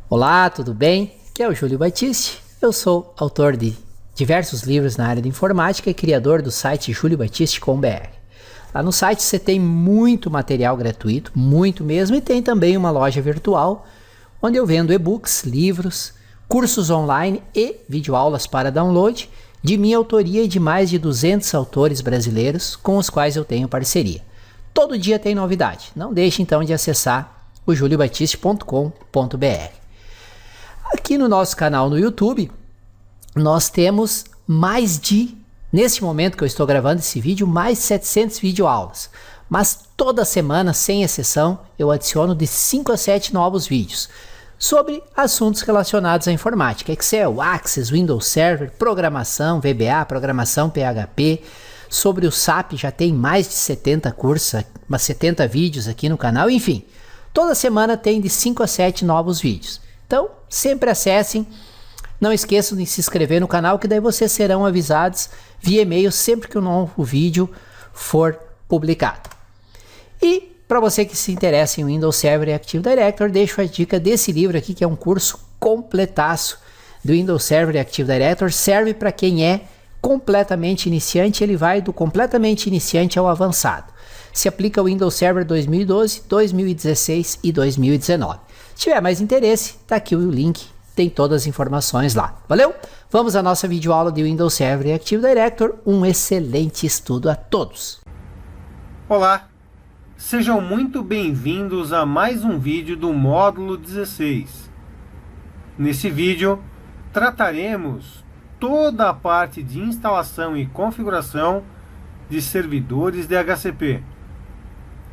Olá, tudo bem? Aqui é o Júlio Batiste. Eu sou autor de diversos livros na área de informática e criador do site juliobatiste.com.br. Lá no site você tem muito material gratuito, muito mesmo, e tem também uma loja virtual onde eu vendo e-books, livros, cursos online e videoaulas para download de minha autoria e de mais de 200 autores brasileiros com os quais eu tenho parceria. Todo dia tem novidade. Não deixe então de acessar o juliobatiste.com.br. Aqui no nosso canal no YouTube, nós temos nesse momento que eu estou gravando esse vídeo, mais 700 videoaulas. Mas toda semana, sem exceção, eu adiciono de 5 a 7 novos vídeos sobre assuntos relacionados à informática, Excel, Access, Windows Server, programação, VBA, programação PHP. Sobre o SAP já tem mais de 70 cursos, 70 vídeos aqui no canal, enfim. Toda semana tem de 5 a 7 novos vídeos. Então, sempre acessem. Não esqueçam de se inscrever no canal, que daí vocês serão avisados via e-mail sempre que um novo vídeo for publicado. E para você que se interessa em Windows Server e Active Directory, deixo a dica desse livro aqui, que é um curso completaço do Windows Server e Active Directory. Serve para quem é completamente iniciante, ele vai do completamente iniciante ao avançado. Se aplica ao Windows Server 2012, 2016 e 2019. Se tiver mais interesse, tá aqui o link, tem todas as informações lá. Valeu? Vamos à nossa videoaula de Windows Server e Active Directory. Um excelente estudo a todos. Olá, sejam muito bem-vindos a mais um vídeo do módulo 16. Nesse vídeo, trataremos toda a parte de instalação e configuração de servidores DHCP.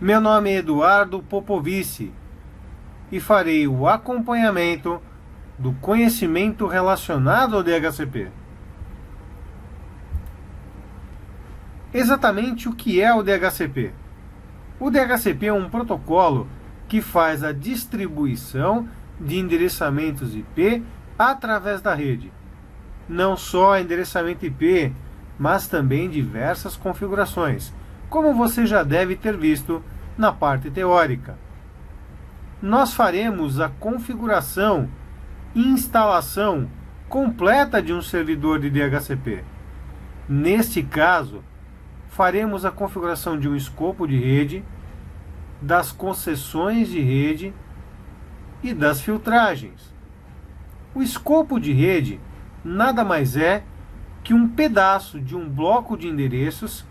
Meu nome é Eduardo Popovici e farei o acompanhamento do conhecimento relacionado ao DHCP. Exatamente o que é o DHCP? O DHCP é um protocolo que faz a distribuição de endereçamentos IP através da rede. Não só endereçamento IP, mas também diversas configurações, como você já deve ter visto na parte teórica. Nós faremos a configuração e instalação completa de um servidor de DHCP. Neste caso, faremos a configuração de um escopo de rede, das concessões de rede e das filtragens. O escopo de rede nada mais é que um pedaço de um bloco de endereços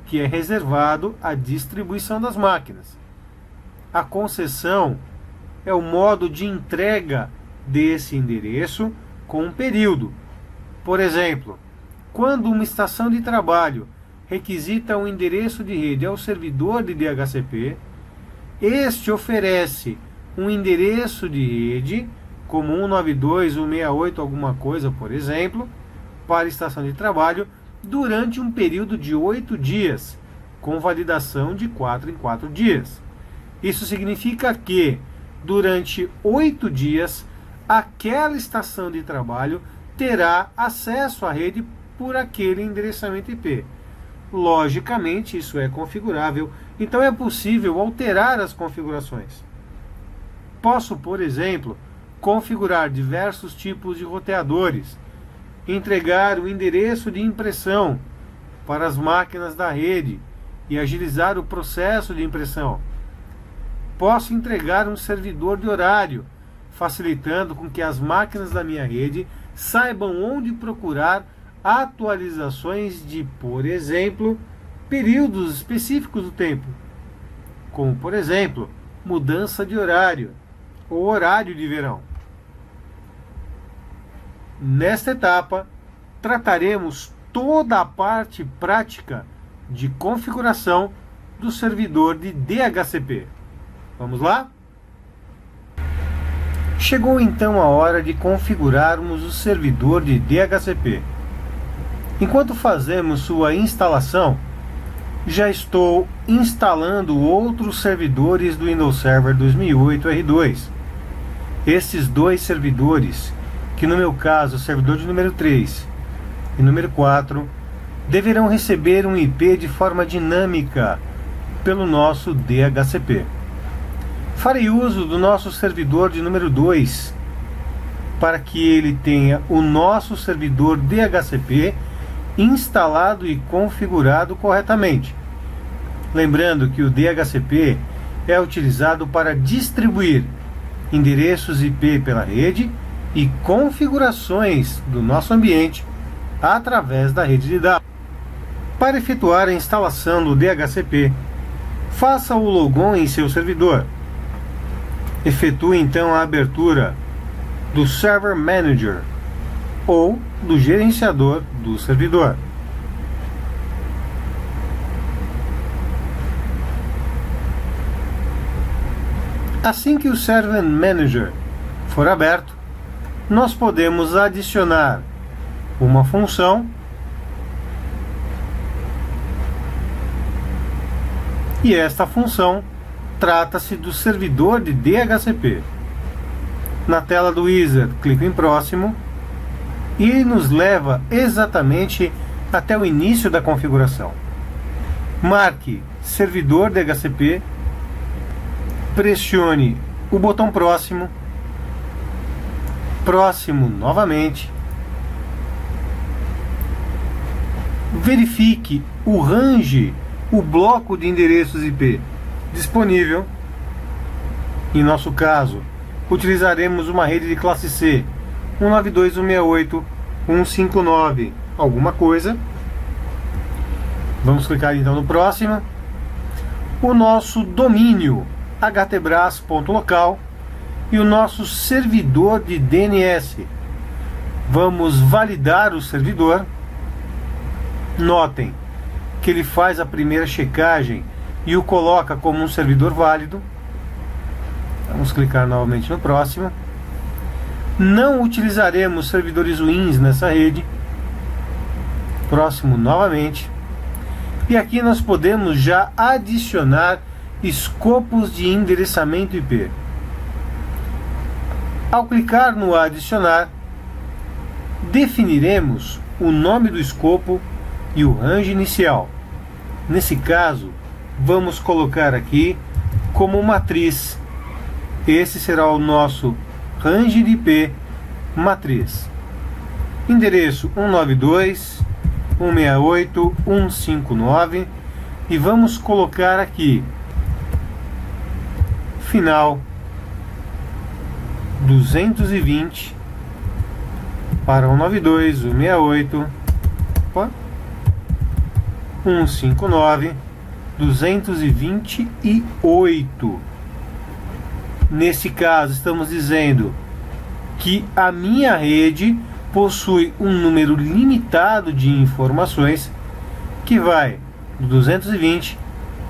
que é reservado à distribuição das máquinas. A concessão é o modo de entrega desse endereço com um período. Por exemplo, quando uma estação de trabalho requisita um endereço de rede ao servidor de DHCP, este oferece um endereço de rede, como 192, 168, alguma coisa, por exemplo, para a estação de trabalho durante um período de 8 dias, com validação de 4 em 4 dias. Isso significa que, durante 8 dias, aquela estação de trabalho terá acesso à rede por aquele endereçamento IP. Logicamente, isso é configurável, então é possível alterar as configurações. Posso, por exemplo, configurar diversos tipos de roteadores, entregar o endereço de impressão para as máquinas da rede e agilizar o processo de impressão. Posso entregar um servidor de horário, facilitando com que as máquinas da minha rede saibam onde procurar atualizações de, por exemplo, períodos específicos do tempo, como, por exemplo, mudança de horário ou horário de verão. Nesta etapa, trataremos toda a parte prática de configuração do servidor de DHCP. Vamos lá? Chegou então a hora de configurarmos o servidor de DHCP. Enquanto fazemos sua instalação, já estou instalando outros servidores do Windows Server 2008 R2. Esses dois servidores, que no meu caso, o servidor de número 3 e número 4, deverão receber um IP de forma dinâmica pelo nosso DHCP. Farei uso do nosso servidor de número 2 para que ele tenha o nosso servidor DHCP instalado e configurado corretamente. Lembrando que o DHCP é utilizado para distribuir endereços IP pela rede e configurações do nosso ambiente através da rede de dados. Para efetuar a instalação do DHCP, faça o logon em seu servidor. Efetue então a abertura do Server Manager ou do gerenciador do servidor. Assim que o Server Manager for aberto, nós podemos adicionar uma função e esta função trata-se do servidor de DHCP. Na tela do Wizard, clique em Próximo e ele nos leva exatamente até o início da configuração. Marque Servidor DHCP, pressione o botão Próximo, Próximo novamente, verifique o range, o bloco de endereços IP disponível. Em nosso caso, utilizaremos uma rede de classe C, 192.168.159, alguma coisa. Vamos clicar então no próximo. O nosso domínio htbras.local e o nosso servidor de DNS. Vamos validar o servidor. Notem que ele faz a primeira checagem e o coloca como um servidor válido. Vamos clicar novamente no próximo. Não utilizaremos servidores ruins nessa rede. Próximo novamente. E aqui nós podemos já adicionar escopos de endereçamento IP. Ao clicar no adicionar, definiremos o nome do escopo e o range inicial. Nesse caso, vamos colocar aqui como matriz. Esse será o nosso range de IP matriz. Endereço 192.168.159 e vamos colocar aqui final 220 para 192.168.159.228. Nesse caso, estamos dizendo que a minha rede possui um número limitado de informações que vai do 220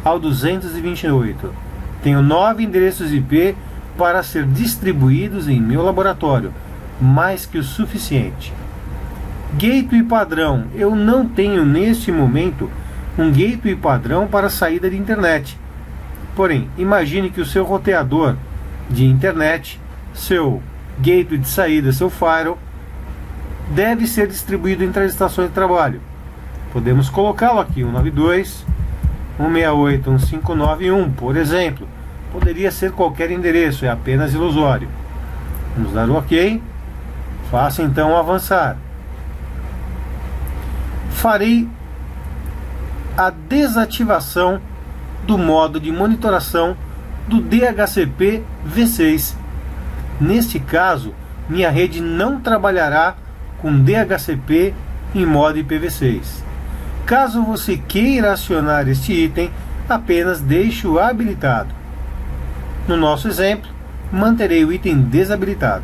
ao 228. Tenho 9 endereços IP para ser distribuídos em meu laboratório, mais que o suficiente. Gateway padrão. Eu não tenho neste momento um gateway padrão para saída de internet. Porém, imagine que o seu roteador de internet, seu gateway de saída, seu firewall, deve ser distribuído entre as estações de trabalho. Podemos colocá-lo aqui, 192.168.159.1, por exemplo. Poderia ser qualquer endereço, é apenas ilusório. Vamos dar o OK. Faça então avançar. Farei a desativação do modo de monitoração do DHCP V6. Neste caso, minha rede não trabalhará com DHCP em modo IPv6. Caso você queira acionar este item, apenas deixe-o habilitado. No nosso exemplo, manterei o item desabilitado.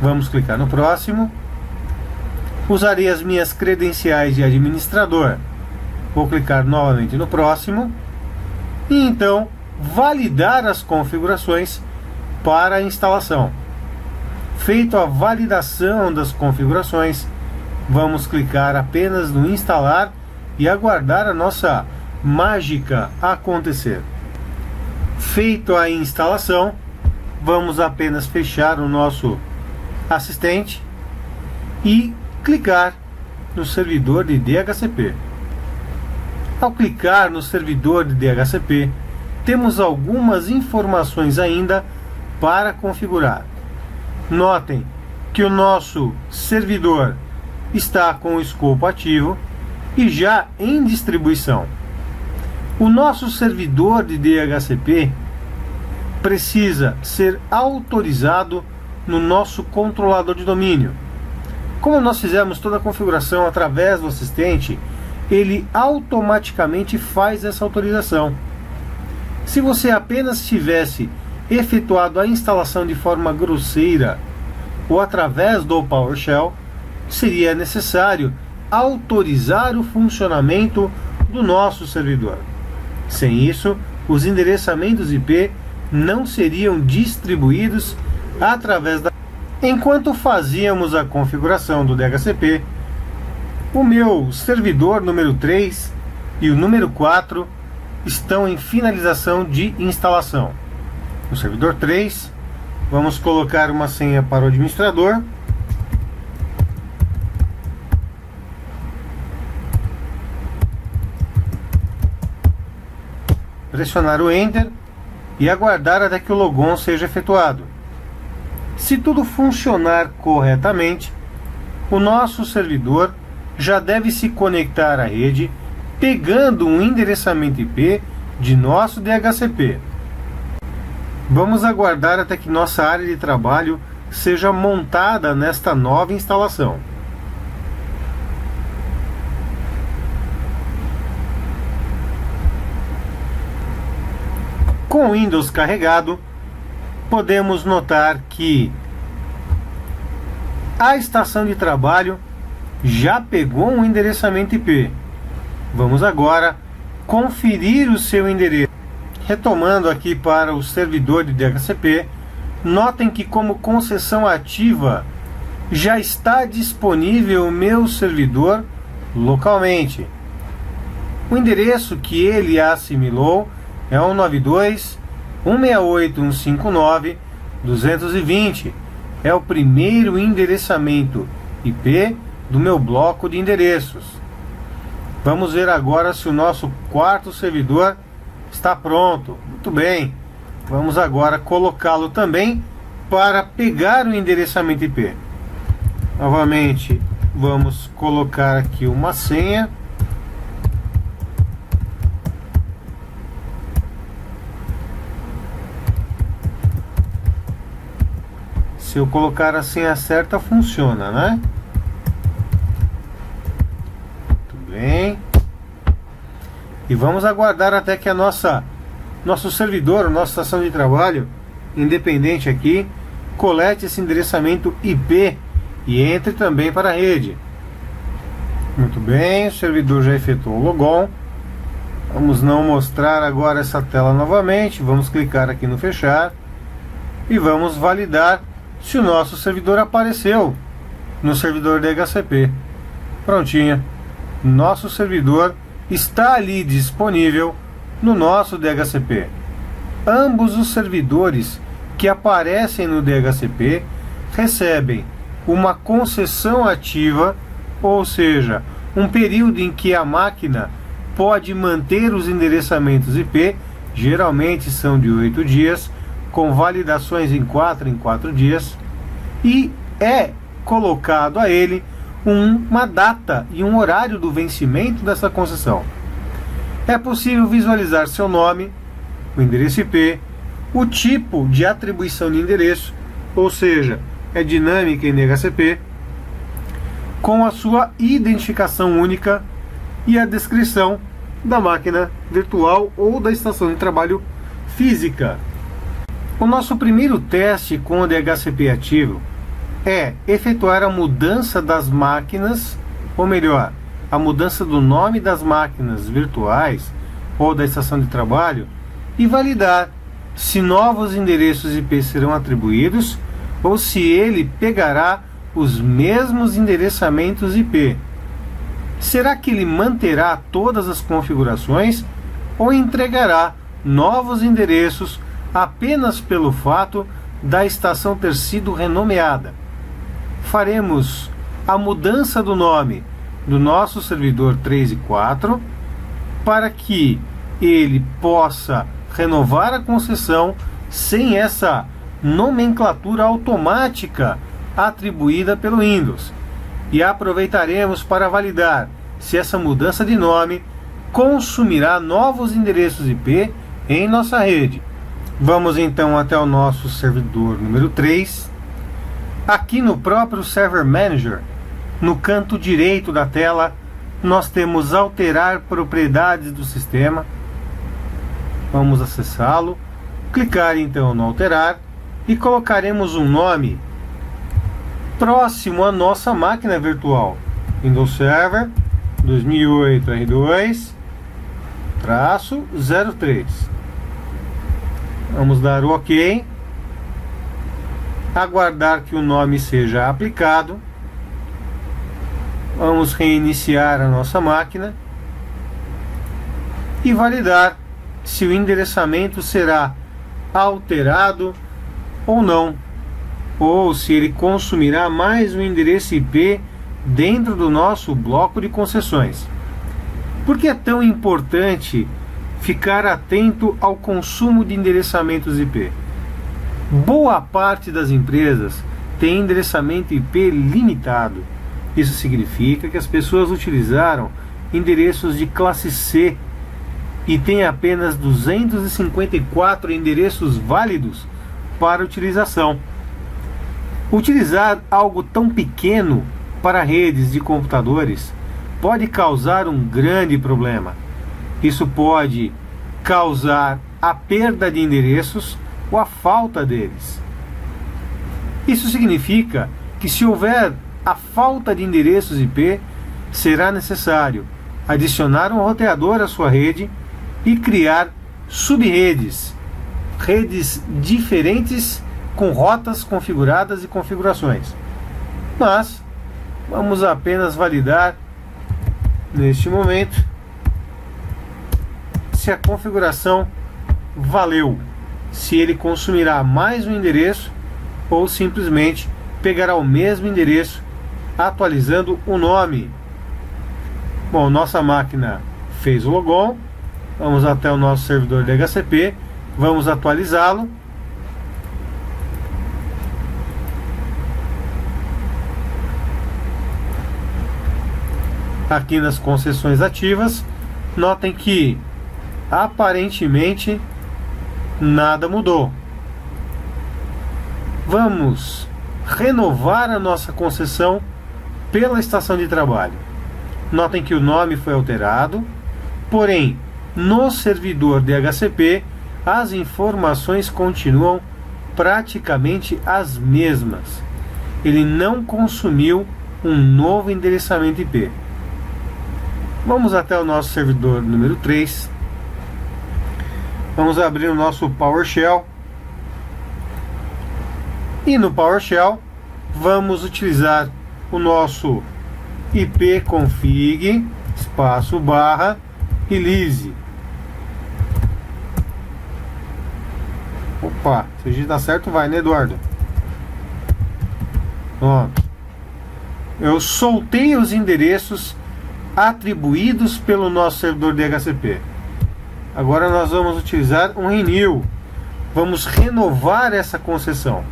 Vamos clicar no próximo. Usarei as minhas credenciais de administrador. Vou clicar novamente no próximo. E então, validar as configurações para a instalação. Feito a validação das configurações, vamos clicar apenas no instalar e aguardar a nossa mágica acontecer. Feito a instalação, vamos apenas fechar o nosso assistente e clicar no servidor de DHCP. Ao clicar no servidor de DHCP, temos algumas informações ainda para configurar. Notem que o nosso servidor está com o escopo ativo e já em distribuição. O nosso servidor de DHCP precisa ser autorizado no nosso controlador de domínio. Como nós fizemos toda a configuração através do assistente, ele automaticamente faz essa autorização. Se você apenas tivesse efetuado a instalação de forma grosseira ou através do PowerShell, seria necessário autorizar o funcionamento do nosso servidor. Sem isso, os endereçamentos IP não seriam distribuídos através da... Enquanto fazíamos a configuração do DHCP, o meu servidor número 3 e o número 4 estão em finalização de instalação. No servidor 3, vamos colocar uma senha para o administrador. Pressionar o Enter e aguardar até que o logon seja efetuado. Se tudo funcionar corretamente, o nosso servidor já deve se conectar à rede pegando um endereçamento IP de nosso DHCP. Vamos aguardar até que nossa área de trabalho seja montada nesta nova instalação. Com o Windows carregado, podemos notar que a estação de trabalho já pegou um endereçamento IP. Vamos agora conferir o seu endereço. Retomando aqui para o servidor de DHCP, notem que como concessão ativa já está disponível o meu servidor localmente. O endereço que ele assimilou é 192.168.159.220. É o primeiro endereçamento IP do meu bloco de endereços. Vamos ver agora se o nosso quarto servidor está pronto. Muito bem. Vamos agora colocá-lo também para pegar o endereçamento IP. Novamente, vamos colocar aqui uma senha. Se eu colocar a senha certa, funciona, né? Muito bem. E vamos aguardar até que nosso servidor, nossa estação de trabalho independente aqui, colete esse endereçamento IP e entre também para a rede. Muito bem, o servidor já efetuou o logon. Vamos não mostrar agora essa tela novamente. Vamos clicar aqui no fechar e vamos validar se o nosso servidor apareceu no servidor DHCP. Prontinho, nosso servidor está ali disponível no nosso DHCP. Ambos os servidores que aparecem no DHCP recebem uma concessão ativa, ou seja, um período em que a máquina pode manter os endereçamentos IP, geralmente são de 8 dias, com validações em 4 dias, e é colocado a ele uma data e um horário do vencimento dessa concessão. É possível visualizar seu nome, o endereço IP, o tipo de atribuição de endereço, ou seja, é dinâmica em DHCP, com a sua identificação única e a descrição da máquina virtual ou da estação de trabalho física. O nosso primeiro teste com o DHCP ativo é efetuar a mudança das máquinas, ou melhor, a mudança do nome das máquinas virtuais ou da estação de trabalho e validar se novos endereços IP serão atribuídos ou se ele pegará os mesmos endereçamentos IP. Será que ele manterá todas as configurações ou entregará novos endereços apenas pelo fato da estação ter sido renomeada? Faremos a mudança do nome do nosso servidor 3 e 4 para que ele possa renovar a concessão sem essa nomenclatura automática atribuída pelo Windows e aproveitaremos para validar se essa mudança de nome consumirá novos endereços IP em nossa rede. Vamos então até o nosso servidor número 3. Aqui no próprio Server Manager, no canto direito da tela, nós temos alterar propriedades do sistema. Vamos acessá-lo, clicar então no alterar e colocaremos um nome próximo à nossa máquina virtual. Windows Server 2008 R2-03. Vamos dar o OK. Aguardar que o nome seja aplicado. Vamos reiniciar a nossa máquina e validar se o endereçamento será alterado ou não, ou se ele consumirá mais um endereço IP dentro do nosso bloco de concessões. Por que é tão importante ficar atento ao consumo de endereçamentos IP? Boa parte das empresas tem endereçamento IP limitado. Isso significa que as pessoas utilizaram endereços de classe C e tem apenas 254 endereços válidos para utilização. Utilizar algo tão pequeno para redes de computadores pode causar um grande problema. Isso pode causar a perda de endereços ou a falta deles. Isso significa que, se houver a falta de endereços IP, será necessário adicionar um roteador à sua rede e criar subredes, redes diferentes com rotas configuradas e configurações. Mas vamos apenas validar neste momento se a configuração valeu, se ele consumirá mais um endereço ou simplesmente pegará o mesmo endereço atualizando o nome. Bom, nossa máquina fez o logon. Vamos até o nosso servidor DHCP, vamos atualizá-lo. Aqui nas concessões ativas, notem que aparentemente nada mudou. Vamos renovar a nossa concessão pela estação de trabalho. Notem que o nome foi alterado, porém no servidor DHCP as informações continuam praticamente as mesmas. Ele não consumiu um novo endereçamento IP. Vamos até o nosso servidor número 3. Vamos abrir o nosso PowerShell. E no PowerShell vamos utilizar o nosso ipconfig espaço barra release. Opa, se digitar certo vai, né, Eduardo? Pronto. Eu soltei os endereços atribuídos pelo nosso servidor DHCP. Agora nós vamos utilizar um renew. Vamos renovar essa concessão.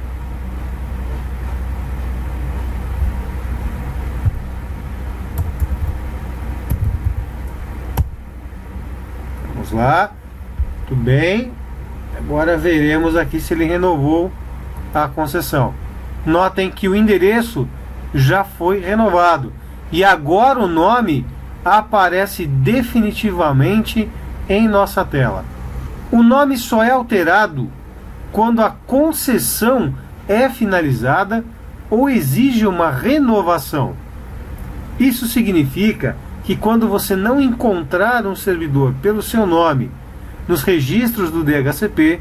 Vamos lá. Tudo bem. Agora veremos aqui se ele renovou a concessão. Notem que o endereço já foi renovado. E agora o nome aparece definitivamente em nossa tela. O nome só é alterado quando a concessão é finalizada ou exige uma renovação. Isso significa que quando você não encontrar um servidor pelo seu nome nos registros do DHCP,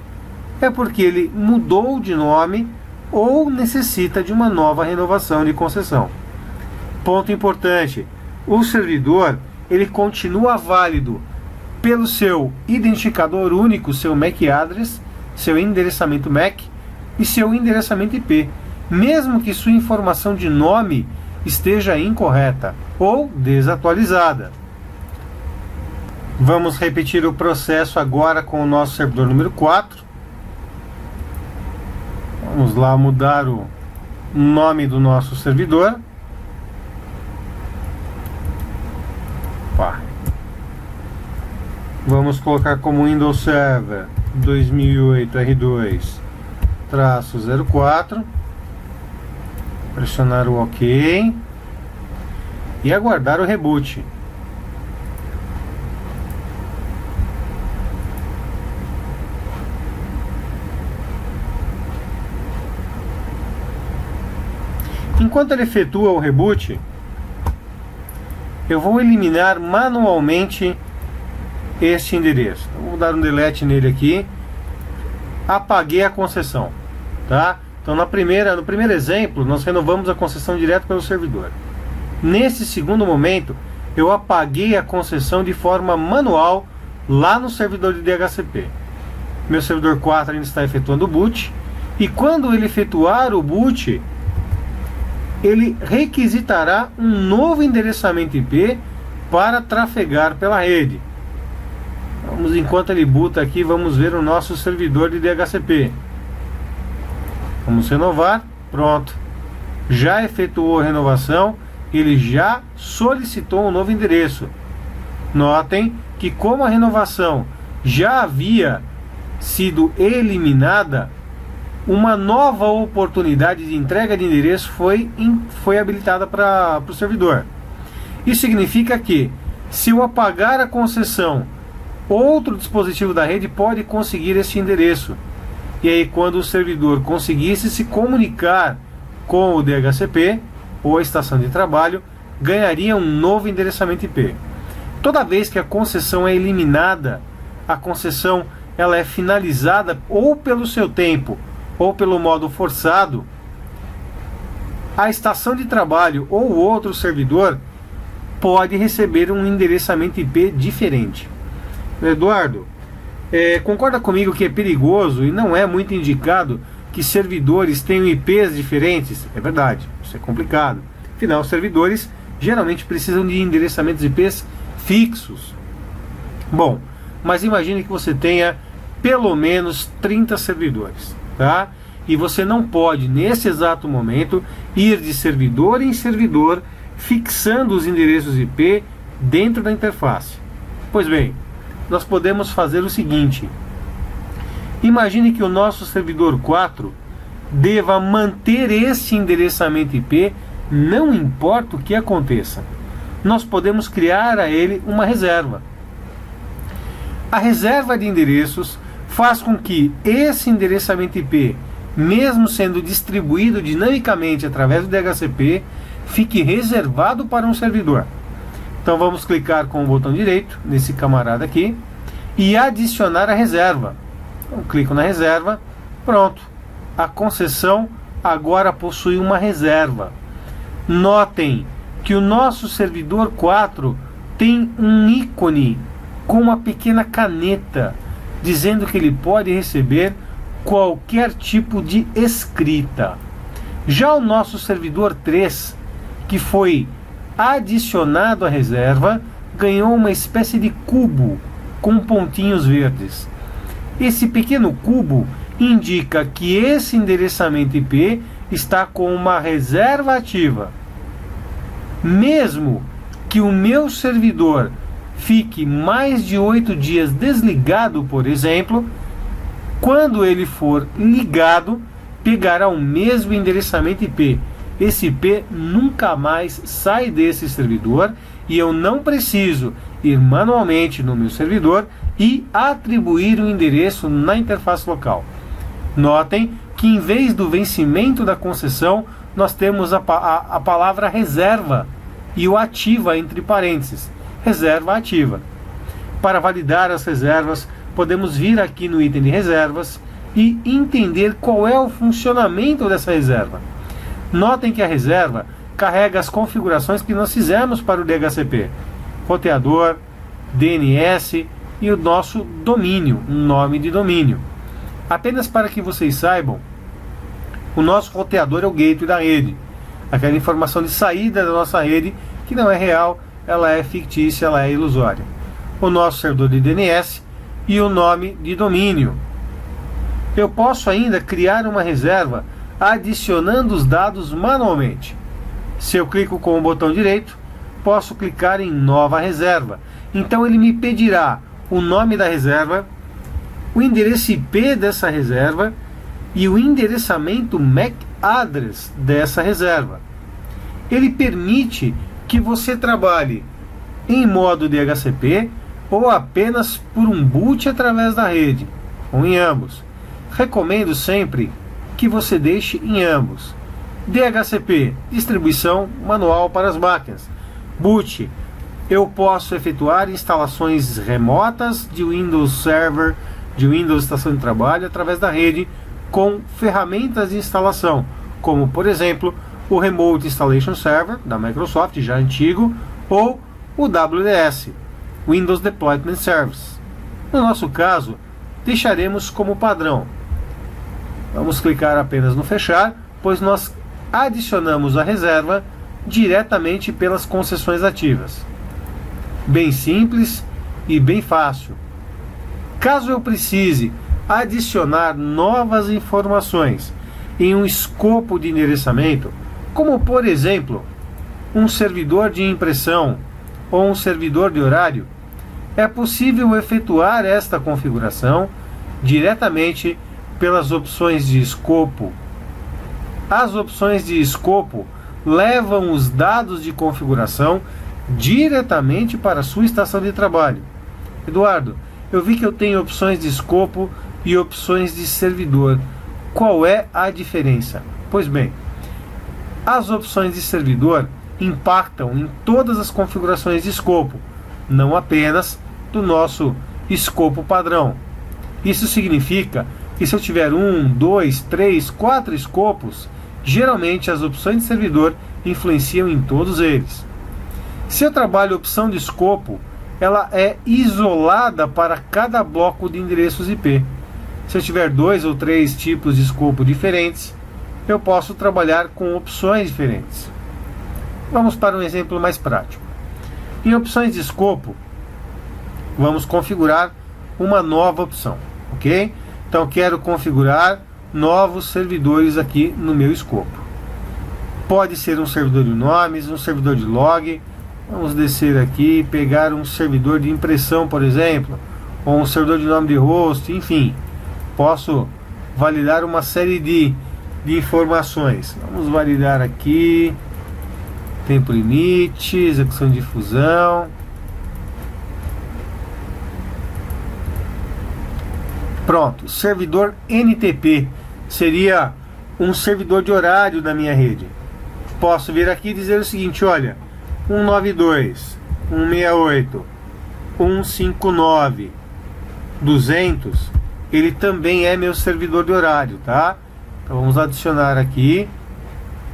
é porque ele mudou de nome ou necessita de uma nova renovação de concessão. Ponto importante: o servidor ele continua válido pelo seu identificador único, seu MAC address, seu endereçamento MAC e seu endereçamento IP, mesmo que sua informação de nome esteja incorreta ou desatualizada. Vamos repetir o processo agora com o nosso servidor número 4. Vamos lá mudar o nome do nosso servidor. Opa. Vamos colocar como Windows Server 2008 R2-04. Pressionar o OK e aguardar o reboot. Enquanto ele efetua o reboot, eu vou eliminar manualmente este endereço. Vou dar um delete nele aqui. Apaguei a concessão, tá? Então no primeiro exemplo, nós renovamos a concessão direto pelo servidor. Nesse segundo momento, eu apaguei a concessão de forma manual lá no servidor de DHCP. Meu servidor 4 ainda está efetuando o boot, e quando ele efetuar o boot, ele requisitará um novo endereçamento IP para trafegar pela rede. Enquanto ele boota aqui, vamos ver o nosso servidor de DHCP. Vamos renovar, pronto. Já efetuou a renovação, ele já solicitou um novo endereço. Notem que como a renovação já havia sido eliminada, uma nova oportunidade de entrega de endereço foi habilitada para o servidor. Isso significa que, se eu apagar a concessão, outro dispositivo da rede pode conseguir este endereço. E aí, quando o servidor conseguisse se comunicar com o DHCP ou a estação de trabalho, ganharia um novo endereçamento IP. Toda vez que a concessão é eliminada, a concessão ela é finalizada ou pelo seu tempo ou pelo modo forçado, a estação de trabalho ou outro servidor pode receber um endereçamento IP diferente. Eduardo, concorda comigo que é perigoso e não é muito indicado que servidores tenham IPs diferentes? É verdade, isso é complicado. Afinal, os servidores geralmente precisam de endereçamentos IPs fixos. Bom, mas imagine que você tenha pelo menos 30 servidores, tá? E você não pode, nesse exato momento, ir de servidor em servidor fixando os endereços IP dentro da interface. Pois bem, nós podemos fazer o seguinte: imagine que o nosso servidor 4 deva manter esse endereçamento IP, não importa o que aconteça. Nós podemos criar a ele uma reserva. A reserva de endereços faz com que esse endereçamento IP, mesmo sendo distribuído dinamicamente através do DHCP, fique reservado para um servidor. Então vamos clicar com o botão direito nesse camarada aqui e adicionar a reserva. Então, clico na reserva, pronto. A concessão agora possui uma reserva. Notem que o nosso servidor 4 tem um ícone com uma pequena caneta dizendo que ele pode receber qualquer tipo de escrita. Já o nosso servidor 3, que foi adicionado à reserva, ganhou uma espécie de cubo com pontinhos verdes. Esse pequeno cubo indica que esse endereçamento IP está com uma reserva ativa. Mesmo que o meu servidor fique mais de 8 dias desligado, por exemplo, quando ele for ligado, pegará o mesmo endereçamento IP. Esse IP nunca mais sai desse servidor e eu não preciso ir manualmente no meu servidor e atribuir o endereço na interface local. Notem que em vez do vencimento da concessão, nós temos a palavra reserva e o ativa entre parênteses, reserva ativa. Para validar as reservas, podemos vir aqui no item de reservas e entender qual é o funcionamento dessa reserva. Notem que a reserva carrega as configurações que nós fizemos para o DHCP: roteador, DNS e o nosso domínio, nome de domínio. Apenas para que vocês saibam, o nosso roteador é o gateway da rede, aquela informação de saída da nossa rede que não é real, ela é fictícia, ela é ilusória. O nosso servidor de DNS e o nome de domínio. Eu posso ainda criar uma reserva adicionando os dados manualmente. Se eu clico com o botão direito, posso clicar em Nova Reserva. Então ele me pedirá o nome da reserva, o endereço IP dessa reserva e o endereçamento MAC address dessa reserva. Ele permite que você trabalhe em modo DHCP ou apenas por um boot através da rede, ou em ambos. Recomendo sempre que você deixe em ambos. DHCP, distribuição manual para as máquinas. Boot, eu posso efetuar instalações remotas de Windows Server, de Windows Estação de Trabalho através da rede com ferramentas de instalação, como por exemplo o Remote Installation Server da Microsoft, já antigo, ou o WDS, Windows Deployment Service. No nosso caso, deixaremos como padrão. Vamos clicar apenas no fechar, pois nós adicionamos a reserva diretamente pelas concessões ativas. Bem simples e bem fácil. Caso eu precise adicionar novas informações em um escopo de endereçamento, como por exemplo, um servidor de impressão ou um servidor de horário, é possível efetuar esta configuração diretamente pelas opções de escopo. As opções de escopo levam os dados de configuração diretamente para a sua estação de trabalho. Eduardo, eu vi que eu tenho opções de escopo e opções de servidor. Qual é a diferença? Pois bem, as opções de servidor impactam em todas as configurações de escopo, não apenas do nosso escopo padrão. Isso significa que se eu tiver 1, 2, 3, 4 escopos, geralmente as opções de servidor influenciam em todos eles. Se eu trabalho a opção de escopo, ela é isolada para cada bloco de endereços IP. Se eu tiver 2 ou 3 tipos de escopo diferentes, eu posso trabalhar com opções diferentes. Vamos para um exemplo mais prático. Em opções de escopo, vamos configurar uma nova opção, ok? Então quero configurar novos servidores aqui no meu escopo. Pode ser um servidor de nomes, um servidor de log. Vamos descer aqui e pegar um servidor de impressão, por exemplo, ou um servidor de nome de host, enfim. Posso validar uma série de informações. Vamos validar aqui tempo limite, execução de difusão. Pronto, servidor NTP seria um servidor de horário da minha rede. Posso vir aqui e dizer o seguinte, olha, 192, 168, 159, 200, ele também é meu servidor de horário, tá? Então vamos adicionar aqui,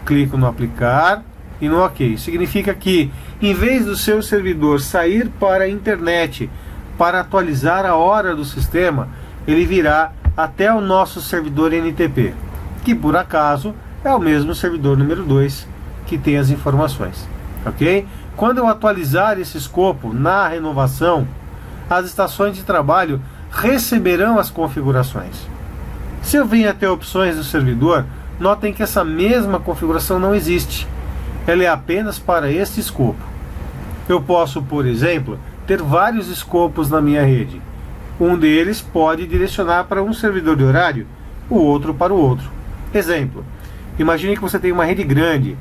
clico no aplicar e no OK. Significa que em vez do seu servidor sair para a internet para atualizar a hora do sistema, ele virá até o nosso servidor NTP, que por acaso é o mesmo servidor número 2 que tem as informações, ok? Quando eu atualizar esse escopo na renovação, as estações de trabalho receberão as configurações. Se eu venho até opções do servidor, notem que essa mesma configuração não existe. Ela é apenas para este escopo. Eu posso, por exemplo, ter vários escopos na minha rede. Um deles pode direcionar para um servidor de horário, o outro para o outro. Exemplo, imagine que você tem uma rede grande,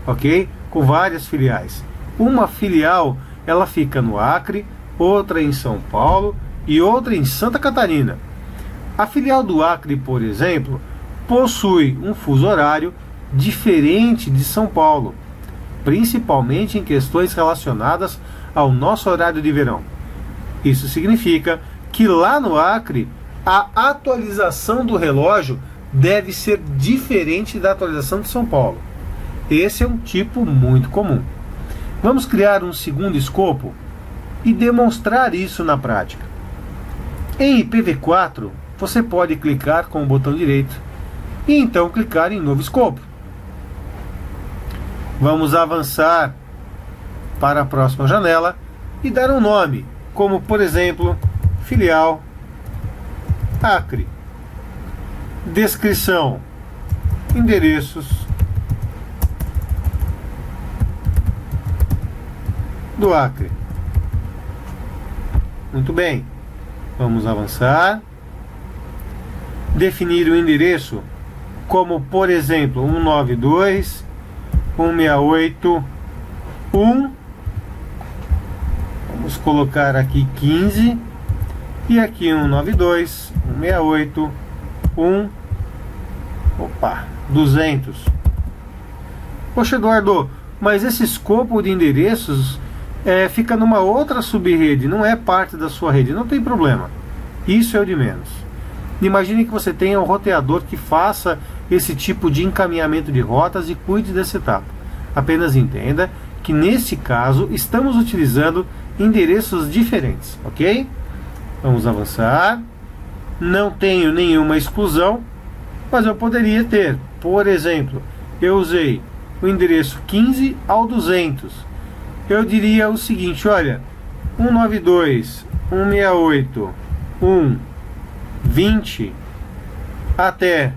ok? Com várias filiais. Uma filial, ela fica no Acre, outra em São Paulo e outra em Santa Catarina. A filial do Acre, por exemplo, possui um fuso horário diferente de São Paulo, principalmente em questões relacionadas ao nosso horário de verão. Isso significa que lá no Acre, a atualização do relógio deve ser diferente da atualização de São Paulo. Esse é um tipo muito comum. Vamos criar um segundo escopo e demonstrar isso na prática. Em IPv4, você pode clicar com o botão direito e então clicar em novo escopo. Vamos avançar para a próxima janela e dar um nome, como por exemplo, filial Acre. Descrição: endereços do Acre. Muito bem, vamos avançar. Definir o endereço como, por exemplo, 192.168.1. Vamos colocar aqui 15 e aqui 192.168.1. Opa, 200. Poxa, Eduardo, mas esse escopo de endereços fica numa outra subrede, não é parte da sua rede. Não tem problema, isso é o de menos. Imagine que você tenha um roteador que faça esse tipo de encaminhamento de rotas e cuide dessa etapa. Apenas entenda que nesse caso estamos utilizando endereços diferentes, ok? Vamos avançar. Não tenho nenhuma exclusão, mas eu poderia ter, por exemplo, eu usei o endereço 15 ao 200. Eu diria o seguinte, olha, 192.168.1.20 até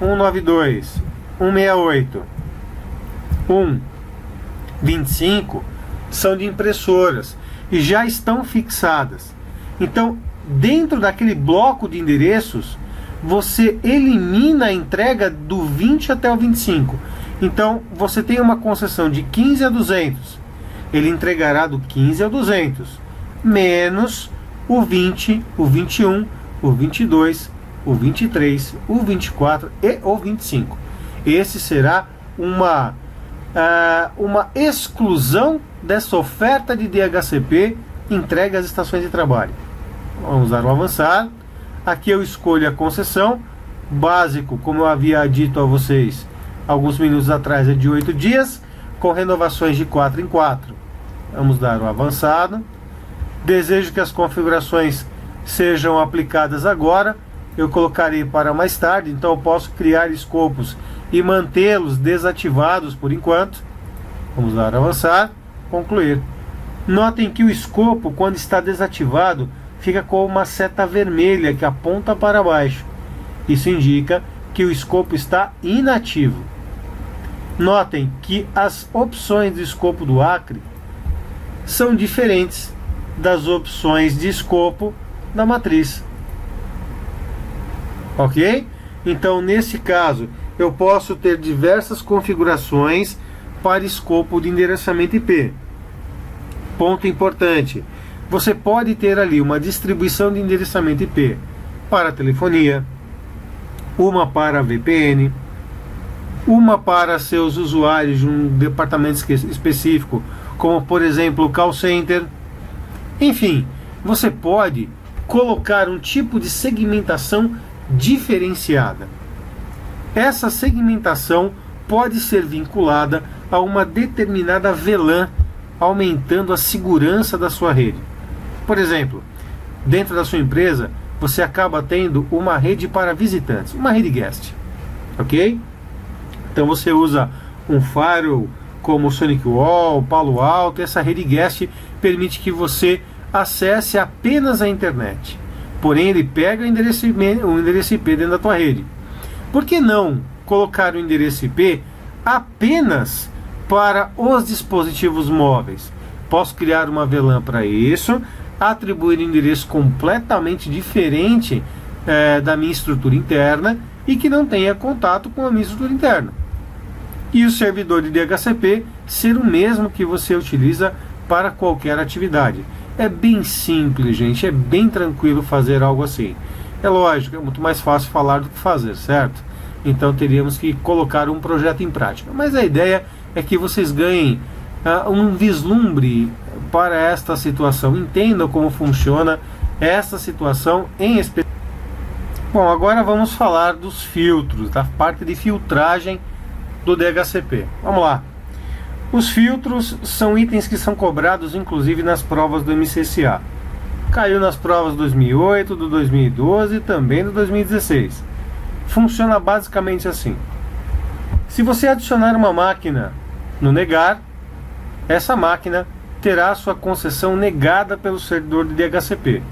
192.168.1.25 são de impressoras e já estão fixadas. Então, dentro daquele bloco de endereços, você elimina a entrega do 20 até o 25. Então, você tem uma concessão de 15 a 200. Ele entregará do 15 ao 200, menos o 20, o 21, o 22, o 23, o 24 e o 25. Esse será uma exclusão dessa oferta de DHCP entregue às estações de trabalho. Vamos dar um avançar. Aqui eu escolho a concessão. Básico, como eu havia dito a vocês alguns minutos atrás, é de 8 dias, com renovações de 4 em 4. Vamos dar um avançado. Desejo que as configurações sejam aplicadas agora. Eu colocarei para mais tarde, então eu posso criar escopos e mantê-los desativados por enquanto. Vamos dar um avançar. Concluir. Notem que o escopo, quando está desativado, fica com uma seta vermelha que aponta para baixo. Isso indica que o escopo está inativo. Notem que as opções de escopo do Acre são diferentes das opções de escopo da matriz. Ok? Então, nesse caso, eu posso ter diversas configurações para escopo de endereçamento IP. Ponto importante: você pode ter ali uma distribuição de endereçamento IP para telefonia, uma para VPN, uma para seus usuários de um departamento específico, como por exemplo o call center. Enfim, você pode colocar um tipo de segmentação diferenciada. Essa segmentação pode ser vinculada a uma determinada VLAN, aumentando a segurança da sua rede. Por exemplo, dentro da sua empresa, você acaba tendo uma rede para visitantes, uma rede guest, ok? Então você usa um firewall como SonicWall, Palo Alto. Essa rede guest permite que você acesse apenas a internet, porém ele pega o endereço IP dentro da tua rede. Por que não colocar o endereço IP apenas para os dispositivos móveis? Posso criar uma VLAN para isso, atribuir um endereço completamente diferente da minha estrutura interna e que não tenha contato com a minha estrutura interna. E o servidor de DHCP ser o mesmo que você utiliza para qualquer atividade. É bem simples, gente, é bem tranquilo fazer algo assim. É lógico, é muito mais fácil falar do que fazer, certo? Então teríamos que colocar um projeto em prática. Mas a ideia é que vocês ganhem um vislumbre para esta situação. Entendam como funciona essa situação em específico. Bom, agora vamos falar dos filtros, da parte de filtragem do DHCP. Vamos lá. Os filtros são itens que são cobrados inclusive nas provas do MCSA. Caiu nas provas do 2008, do 2012 e também do 2016. Funciona basicamente assim: se você adicionar uma máquina no negar, essa máquina terá sua concessão negada pelo servidor de DHCP.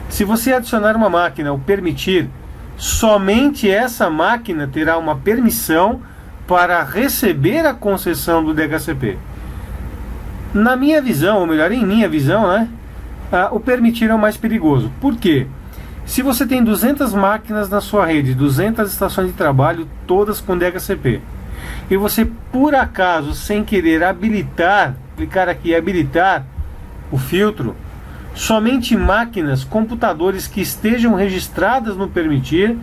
Se você adicionar uma máquina ao permitir, somente essa máquina terá uma permissão para receber a concessão do DHCP. Na minha visão, ou melhor, em minha visão, né, o permitir é o mais perigoso. Por quê? Se você tem 200 máquinas na sua rede, 200 estações de trabalho, todas com DHCP, e você, por acaso, sem querer habilitar, clicar aqui, habilitar o filtro, somente máquinas, computadores que estejam registradas no permitir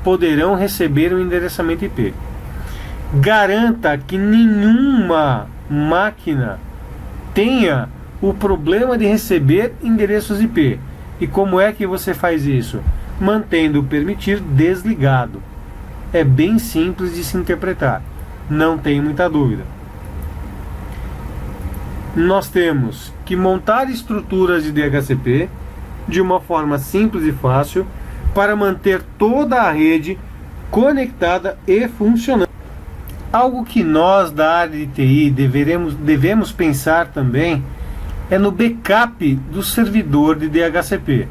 poderão receber o endereçamento IP. Garanta que nenhuma máquina tenha o problema de receber endereços IP. E como é que você faz isso? Mantendo o permitir desligado. É bem simples de se interpretar, não tem muita dúvida. Nós temos que montar estruturas de DHCP de uma forma simples e fácil para manter toda a rede conectada e funcionando. Algo que nós da área de TI devemos pensar também é no backup do servidor de DHCP.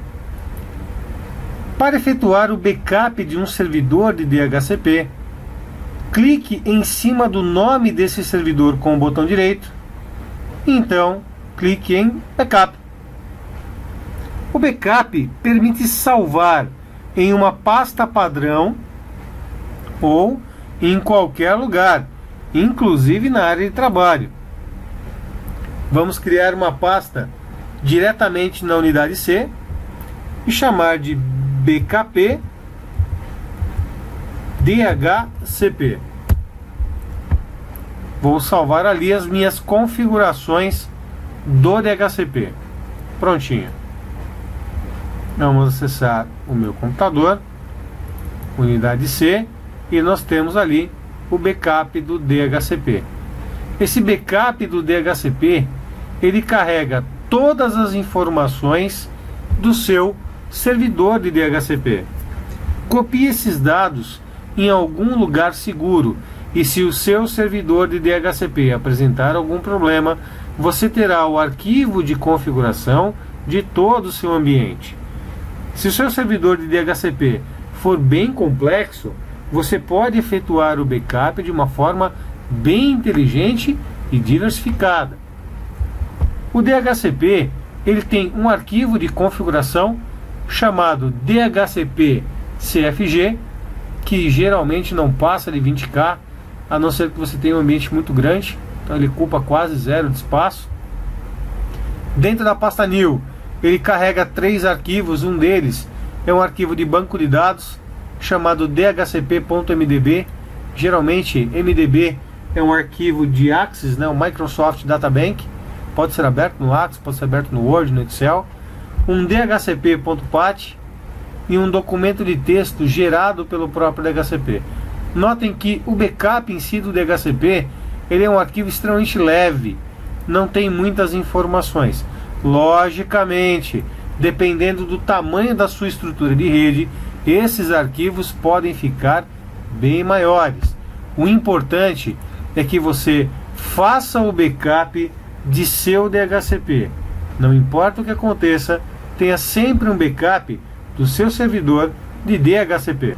Para efetuar o backup de um servidor de DHCP, clique em cima do nome desse servidor com o botão direito. Então, clique em Backup. O backup permite salvar em uma pasta padrão ou em qualquer lugar, inclusive na área de trabalho. Vamos criar uma pasta diretamente na unidade C e chamar de BKP DHCP. Vou salvar ali as minhas configurações do DHCP. Prontinho. Vamos acessar o meu computador, unidade C, e nós temos ali o backup do DHCP. Esse backup do DHCP, ele carrega todas as informações do seu servidor de DHCP. Copie esses dados em algum lugar seguro e se o seu servidor de DHCP apresentar algum problema, você terá o arquivo de configuração de todo o seu ambiente. Se o seu servidor de DHCP for bem complexo, você pode efetuar o backup de uma forma bem inteligente e diversificada. O DHCP, ele tem um arquivo de configuração chamado DHCP CFG, que geralmente não passa de 20K, a não ser que você tenha um ambiente muito grande, então ele ocupa quase zero de espaço. Dentro da pasta New, ele carrega 3 arquivos, um deles é um arquivo de banco de dados chamado dhcp.mdb. Geralmente MDB é um arquivo de Access, né, o Microsoft Data Bank, pode ser aberto no Access, pode ser aberto no Word, no Excel. Um dhcp.pat e um documento de texto gerado pelo próprio DHCP. Notem que o backup em si do DHCP, ele é um arquivo extremamente leve, não tem muitas informações. Logicamente, dependendo do tamanho da sua estrutura de rede, esses arquivos podem ficar bem maiores. O importante é que você faça o backup de seu DHCP. Não importa o que aconteça, tenha sempre um backup do seu servidor de DHCP.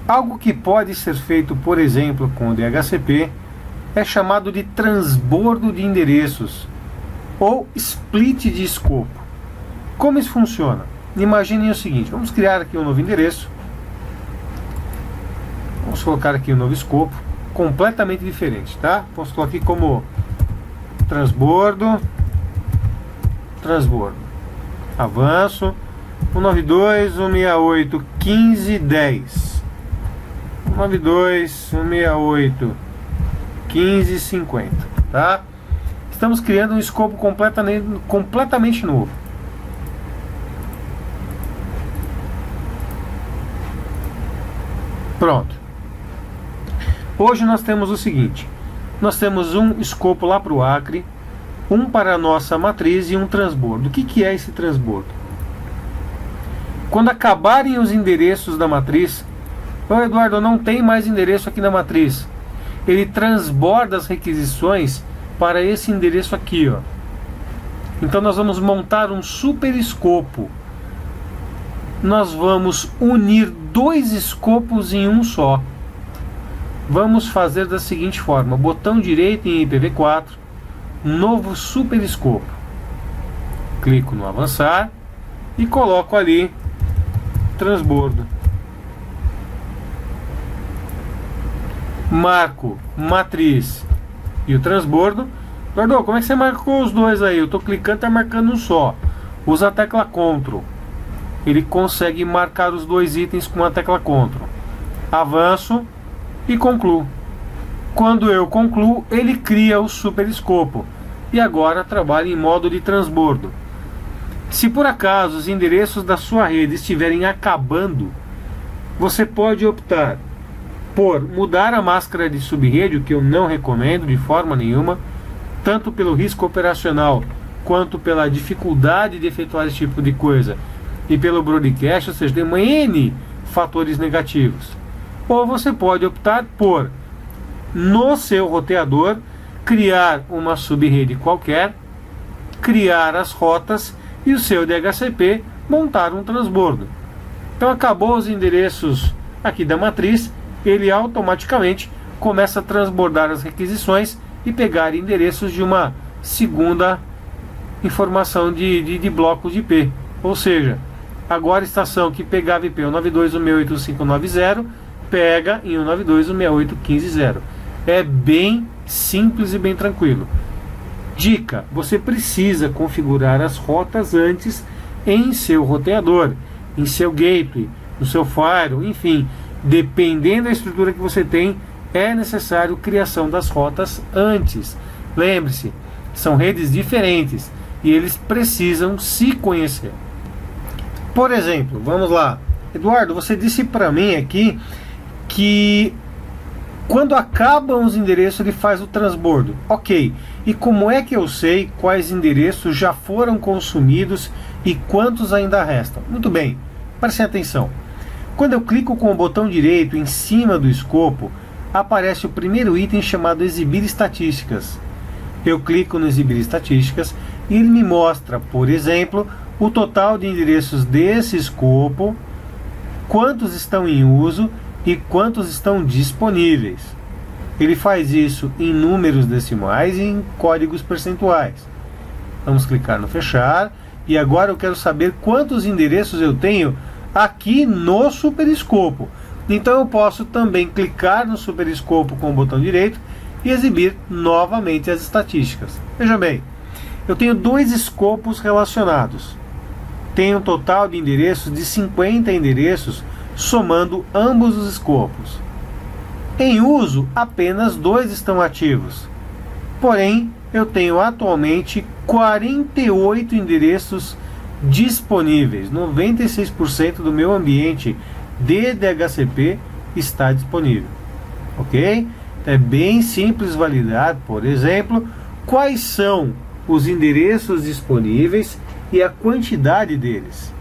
Algo que pode ser feito, por exemplo, com o DHCP é chamado de transbordo de endereços ou split de escopo. Como isso funciona? Imaginem o seguinte, vamos criar aqui um novo endereço, vamos colocar aqui um novo escopo, completamente diferente, tá? Posso colocar aqui como transbordo, avanço, 192.168.15.10, 192.168.15.50, tá? Estamos criando um escopo completamente novo. Pronto. Hoje nós temos o seguinte, nós temos um escopo lá para o Acre, um para a nossa matriz e um transbordo. O que é esse transbordo? Quando acabarem os endereços da matriz, Eduardo, não tem mais endereço aqui na matriz. Ele transborda as requisições para esse endereço aqui, ó. Então nós vamos montar um super escopo nós vamos unir dois escopos em um só. Vamos fazer da seguinte forma: botão direito em IPv4, novo super escopo. Clico no avançar e coloco ali transbordo. Marco matriz e o transbordo. Eduardo, como é que você marcou os dois aí? Eu estou clicando e está marcando um só. Usa a tecla CTRL. Ele consegue marcar os dois itens com a tecla CTRL. Avanço e concluo. Quando eu concluo, ele cria o super escopo. E agora trabalha em modo de transbordo. Se por acaso os endereços da sua rede estiverem acabando, você pode optar por mudar a máscara de subrede, o que eu não recomendo de forma nenhuma, tanto pelo risco operacional quanto pela dificuldade de efetuar esse tipo de coisa e pelo broadcast, ou seja, tem uma N fatores negativos. Ou você pode optar por, no seu roteador, criar uma subrede qualquer, criar as rotas e o seu DHCP montar um transbordo. Então acabou os endereços aqui da matriz, ele automaticamente começa a transbordar as requisições e pegar endereços de uma segunda informação de bloco de IP. Ou seja, agora a estação que pegava IP 192.168.590 pega em 192.168.15.0. É bem simples e bem tranquilo. Dica: você precisa configurar as rotas antes em seu roteador, em seu gateway, no seu firewall, enfim, dependendo da estrutura que você tem, é necessário criação das rotas antes. Lembre-se, são redes diferentes e eles precisam se conhecer. Por exemplo, vamos lá. Eduardo, você disse para mim aqui que quando acabam os endereços ele faz o transbordo. Ok, e como é que eu sei quais endereços já foram consumidos e quantos ainda restam? Muito bem, prestem atenção. Quando eu clico com o botão direito em cima do escopo, aparece o primeiro item chamado Exibir Estatísticas. Eu clico no Exibir Estatísticas e ele me mostra, por exemplo, o total de endereços desse escopo, quantos estão em uso e quantos estão disponíveis. Ele faz isso em números decimais e em códigos percentuais. Vamos clicar no fechar e agora eu quero saber quantos endereços eu tenho aqui no superescopo. Então eu posso também clicar no superescopo com o botão direito e exibir novamente as estatísticas. Veja bem, eu tenho dois escopos relacionados. Tenho um total de endereços de 50 endereços, somando ambos os escopos. Em uso, apenas 2 estão ativos. Porém, eu tenho atualmente 48 endereços disponíveis. 96% do meu ambiente de DHCP está disponível. Ok? É bem simples validar, por exemplo, quais são os endereços disponíveis e a quantidade deles.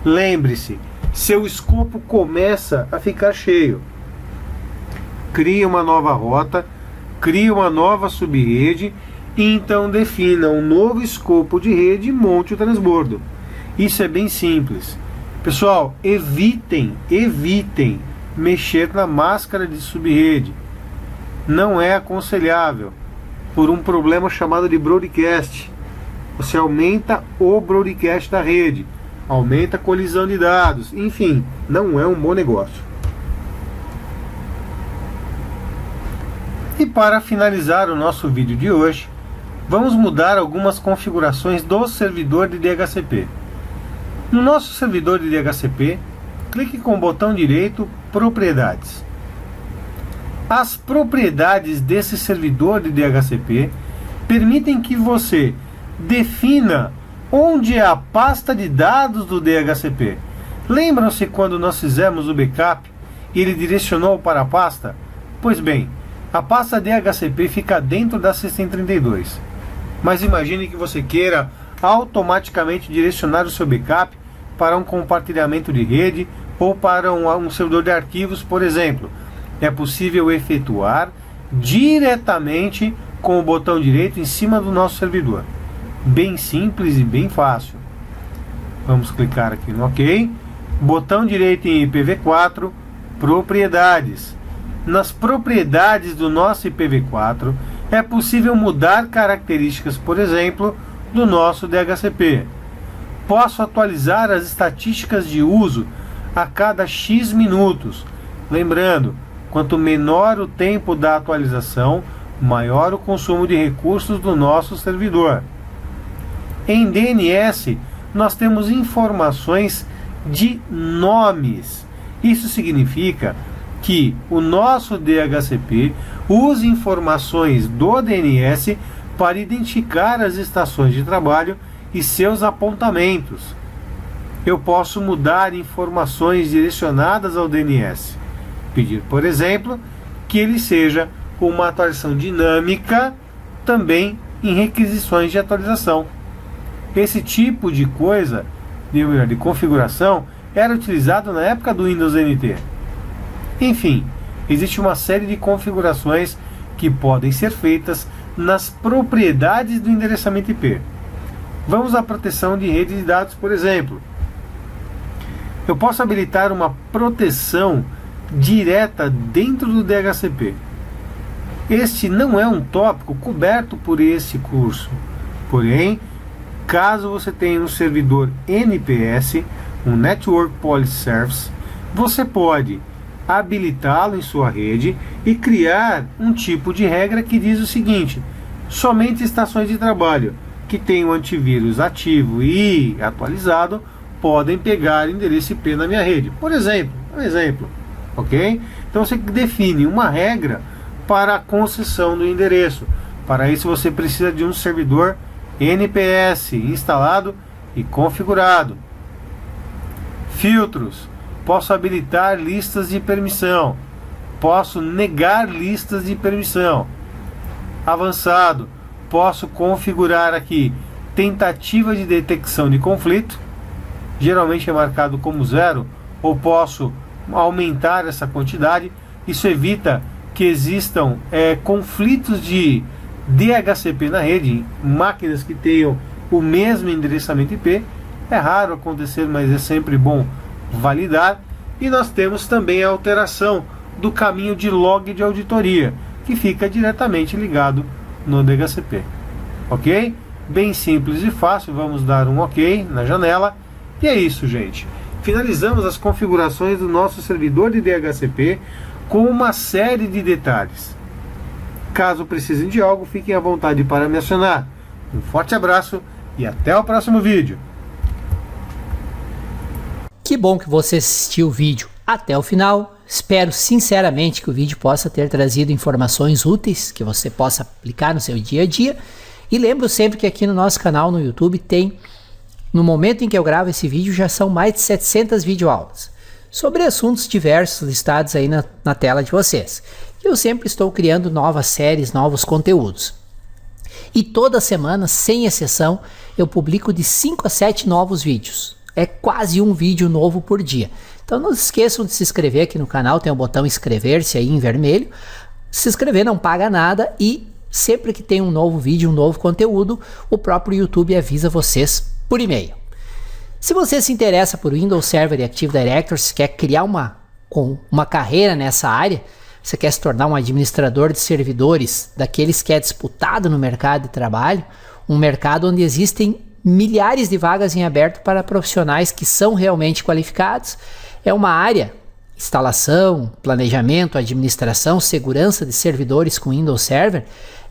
Lembre-se, seu escopo começa a ficar cheio. Crie uma nova rota, crie uma nova subrede e então defina um novo escopo de rede e monte o transbordo. Isso é bem simples. Pessoal, evitem mexer na máscara de subrede. Não é aconselhável por um problema chamado de broadcast. Você aumenta o broadcast da rede, aumenta a colisão de dados, enfim, não é um bom negócio. E para finalizar o nosso vídeo de hoje, vamos mudar algumas configurações do servidor de DHCP. No nosso servidor de DHCP, clique com o botão direito Propriedades. As propriedades desse servidor de DHCP permitem que você defina onde é a pasta de dados do DHCP. Lembram-se quando nós fizemos o backup e ele direcionou para a pasta? Pois bem, a pasta DHCP fica dentro da 632. Mas imagine que você queira automaticamente direcionar o seu backup para um compartilhamento de rede ou para um servidor de arquivos, por exemplo. É possível efetuar diretamente com o botão direito em cima do nosso servidor. Bem simples e bem fácil. Vamos clicar aqui no OK Botão direito em IPv4, propriedades. Nas propriedades do nosso IPv4 é possível mudar características, por exemplo, do nosso DHCP. Posso atualizar as estatísticas de uso a cada X minutos. Lembrando, quanto menor o tempo da atualização, maior o consumo de recursos do nosso servidor. Em DNS, nós temos informações de nomes. Isso significa que o nosso DHCP usa informações do DNS para identificar as estações de trabalho e seus apontamentos. Eu posso mudar informações direcionadas ao DNS. Pedir, por exemplo, que ele seja uma atualização dinâmica também em requisições de atualização. Esse tipo de coisa, de configuração, era utilizado na época do Windows NT. Enfim, existe uma série de configurações que podem ser feitas nas propriedades do endereçamento IP. Vamos à proteção de rede de dados, por exemplo. Eu posso habilitar uma proteção direta dentro do DHCP. Este não é um tópico coberto por este curso. Porém, caso você tenha um servidor NPS, um Network Policy Service, você pode habilitá-lo em sua rede e criar um tipo de regra que diz o seguinte: somente estações de trabalho que tenham antivírus ativo e atualizado podem pegar endereço IP na minha rede. Por exemplo, ok? Então você define uma regra para a concessão do endereço. Para isso você precisa de um servidor NPS instalado e configurado. Filtros. Posso habilitar listas de permissão. Posso negar listas de permissão. Avançado. Posso configurar aqui tentativa de detecção de conflito. Geralmente é marcado como 0, ou posso aumentar essa quantidade. Isso evita que existam conflitos de DHCP na rede, máquinas que tenham o mesmo endereçamento IP. É raro acontecer, mas é sempre bom validar. E nós temos também a alteração do caminho de log de auditoria, que fica diretamente ligado no DHCP. Ok? Bem simples e fácil. Vamos dar um ok na janela. E é isso, gente. Finalizamos as configurações do nosso servidor de DHCP com uma série de detalhes. Caso precisem de algo, fiquem à vontade para me acionar. Um forte abraço e até o próximo vídeo. Que bom que você assistiu o vídeo até o final. Espero sinceramente que o vídeo possa ter trazido informações úteis que você possa aplicar no seu dia a dia. E lembro sempre que aqui no nosso canal no YouTube tem, no momento em que eu gravo esse vídeo, já são mais de 700 videoaulas sobre assuntos diversos listados aí na tela de vocês. Eu sempre estou criando novas séries, novos conteúdos. E toda semana, sem exceção, eu publico de 5 a 7 novos vídeos. É quase um vídeo novo por dia. Então não se esqueçam de se inscrever aqui no canal, tem o botão inscrever-se aí em vermelho. Se inscrever não paga nada e sempre que tem um novo vídeo, um novo conteúdo, o próprio YouTube avisa vocês por e-mail. Se você se interessa por Windows Server e Active Directory, se quer criar uma carreira nessa área, você quer se tornar um administrador de servidores, daqueles que é disputado no mercado de trabalho, um mercado onde existem milhares de vagas em aberto para profissionais que são realmente qualificados, é uma área, instalação, planejamento, administração, segurança de servidores com Windows Server,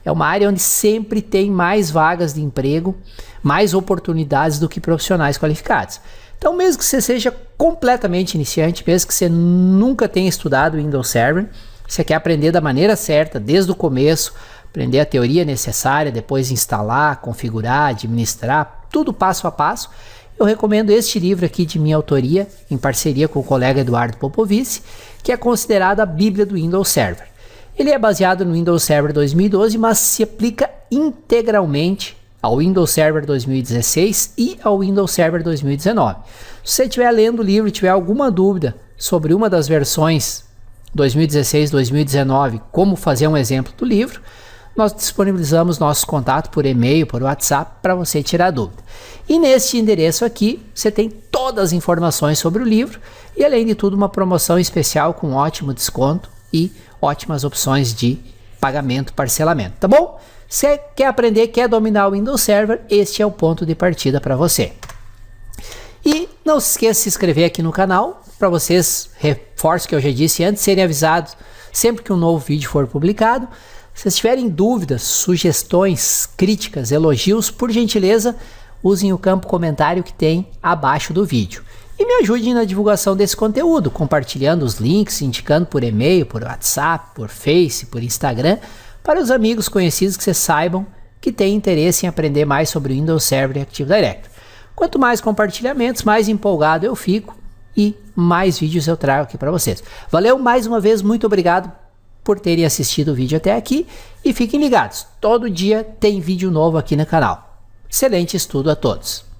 é uma área onde sempre tem mais vagas de emprego, mais oportunidades do que profissionais qualificados. Então, mesmo que você seja completamente iniciante, mesmo que você nunca tenha estudado Windows Server, você quer aprender da maneira certa, desde o começo, aprender a teoria necessária, depois instalar, configurar, administrar, tudo passo a passo, eu recomendo este livro aqui de minha autoria, em parceria com o colega Eduardo Popovici, que é considerado a Bíblia do Windows Server. Ele é baseado no Windows Server 2012, mas se aplica integralmente ao Windows Server 2016 e ao Windows Server 2019. Se você estiver lendo o livro e tiver alguma dúvida sobre uma das versões 2016, 2019, como fazer um exemplo do livro, nós disponibilizamos nosso contato por e-mail, por WhatsApp, para você tirar dúvida. E neste endereço aqui, você tem todas as informações sobre o livro e, além de tudo, uma promoção especial com ótimo desconto e ótimas opções de pagamento, parcelamento, tá bom? Você quer aprender, quer dominar o Windows Server, este é o ponto de partida para você. E não se esqueça de se inscrever aqui no canal, para vocês, reforço que eu já disse antes, serem avisados sempre que um novo vídeo for publicado. Se vocês tiverem dúvidas, sugestões, críticas, elogios, por gentileza, usem o campo comentário que tem abaixo do vídeo. E me ajudem na divulgação desse conteúdo, compartilhando os links, indicando por e-mail, por WhatsApp, por Face, por Instagram, para os amigos conhecidos que vocês saibam que têm interesse em aprender mais sobre Windows Server e Active Directory. Quanto mais compartilhamentos, mais empolgado eu fico e mais vídeos eu trago aqui para vocês. Valeu mais uma vez, muito obrigado por terem assistido o vídeo até aqui e fiquem ligados, todo dia tem vídeo novo aqui no canal. Excelente estudo a todos!